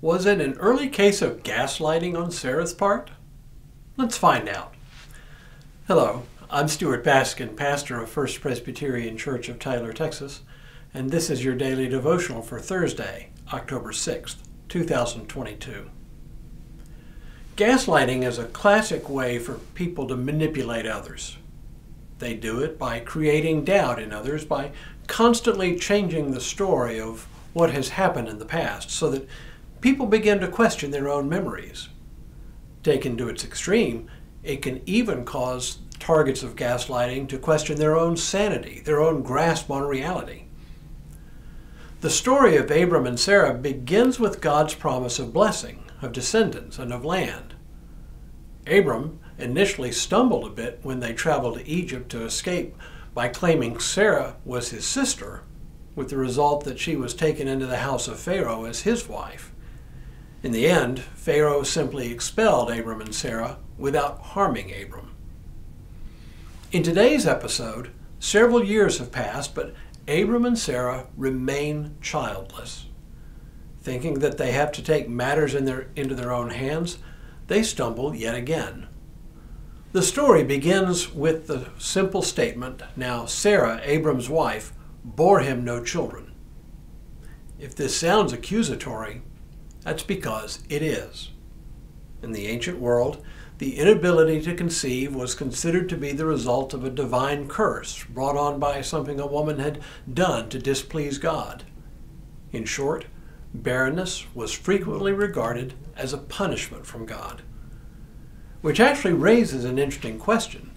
Was it an early case of gaslighting on Sarah's part? Let's find out. Hello, I'm Stuart Baskin, pastor of First Presbyterian Church of Tyler, Texas, and this is your daily devotional for Thursday, October 6th, 2022. Gaslighting is a classic way for people to manipulate others. They do it by creating doubt in others, by constantly changing the story of what has happened in the past so that people begin to question their own memories. Taken to its extreme, it can even cause targets of gaslighting to question their own sanity, their own grasp on reality. The story of Abram and Sarah begins with God's promise of blessing, of descendants, and of land. Abram initially stumbled a bit when they traveled to Egypt to escape by claiming Sarah was his sister, with the result that she was taken into the house of Pharaoh as his wife. In the end, Pharaoh simply expelled Abram and Sarah without harming Abram. In today's episode, several years have passed, but Abram and Sarah remain childless. Thinking that they have to take matters into their own hands, they stumble yet again. The story begins with the simple statement, "Now Sarah, Abram's wife, bore him no children." If this sounds accusatory, that's because it is. In the ancient world, the inability to conceive was considered to be the result of a divine curse brought on by something a woman had done to displease God. In short, barrenness was frequently regarded as a punishment from God. Which actually raises an interesting question.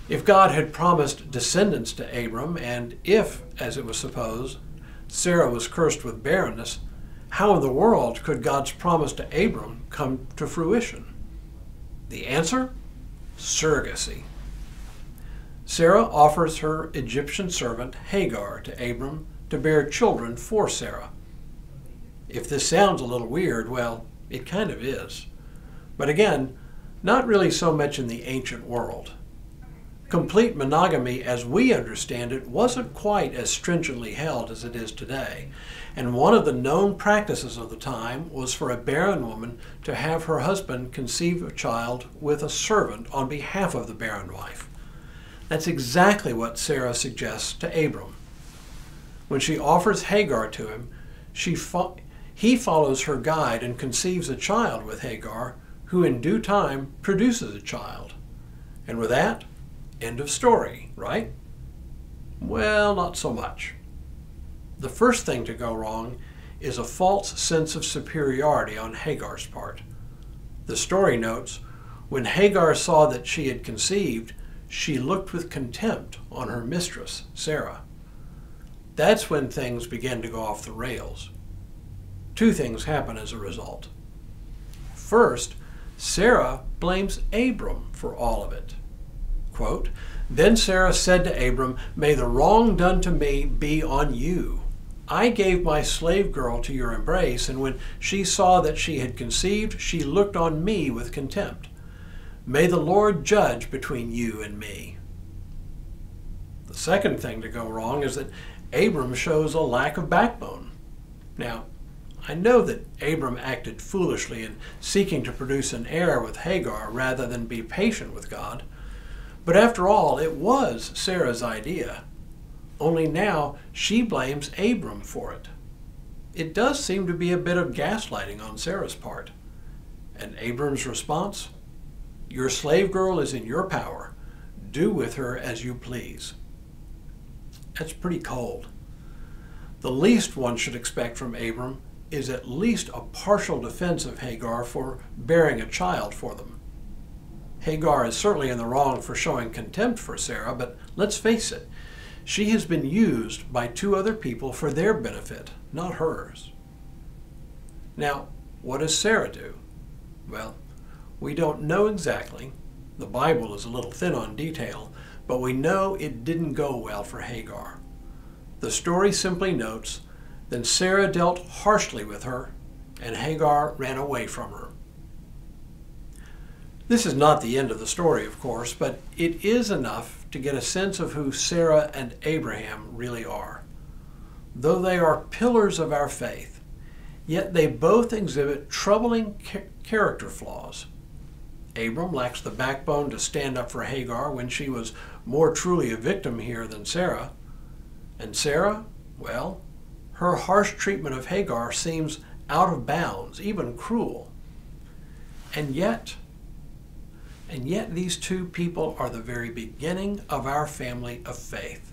If God had promised descendants to Abram, and if, as it was supposed, Sarah was cursed with barrenness, how in the world could God's promise to Abram come to fruition? The answer? Surrogacy. Sarah offers her Egyptian servant Hagar to Abram to bear children for Sarah. If this sounds a little weird, well, it kind of is. But again, not really so much in the ancient world. Complete monogamy as we understand it wasn't quite as stringently held as it is today, and one of the known practices of the time was for a barren woman to have her husband conceive a child with a servant on behalf of the barren wife. That's exactly what Sarah suggests to Abram. When she offers Hagar to him, he follows her guide and conceives a child with Hagar, who in due time produces a child. And with that, end of story, right? Well, not so much. The first thing to go wrong is a false sense of superiority on Hagar's part. The story notes, when Hagar saw that she had conceived, she looked with contempt on her mistress, Sarah. That's when things began to go off the rails. Two things happen as a result. First, Sarah blames Abram for all of it. Quote, "Then Sarah said to Abram, 'May the wrong done to me be on you. I gave my slave girl to your embrace, and when she saw that she had conceived, she looked on me with contempt. May the Lord judge between you and me.'" The second thing to go wrong is that Abram shows a lack of backbone. Now, I know that Abram acted foolishly in seeking to produce an heir with Hagar rather than be patient with God. But after all, it was Sarah's idea. Only now she blames Abram for it. It does seem to be a bit of gaslighting on Sarah's part. And Abram's response? "Your slave girl is in your power. Do with her as you please." That's pretty cold. The least one should expect from Abram is at least a partial defense of Hagar for bearing a child for them. Hagar is certainly in the wrong for showing contempt for Sarah, but let's face it, she has been used by two other people for their benefit, not hers. Now, what does Sarah do? Well, we don't know exactly. The Bible is a little thin on detail, but we know it didn't go well for Hagar. The story simply notes, "Then Sarah dealt harshly with her, and Hagar ran away from her." This is not the end of the story, of course, but it is enough to get a sense of who Sarah and Abraham really are. Though they are pillars of our faith, Yet they both exhibit troubling character flaws. Abram lacks the backbone to stand up for Hagar when she was more truly a victim here than Sarah. And Sarah, well, her harsh treatment of Hagar seems out of bounds, even cruel. And yet these two people are the very beginning of our family of faith.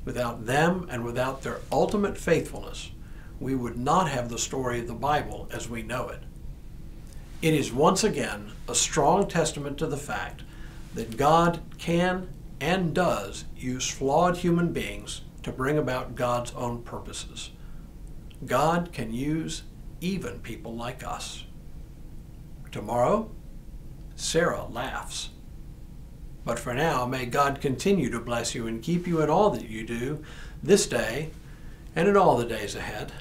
Without them and without their ultimate faithfulness, we would not have the story of the Bible as we know it. It is once again a strong testament to the fact that God can and does use flawed human beings to bring about God's own purposes. God can use even people like us. Tomorrow, Sarah laughs. But for now, may God continue to bless you and keep you in all that you do this day and in all the days ahead.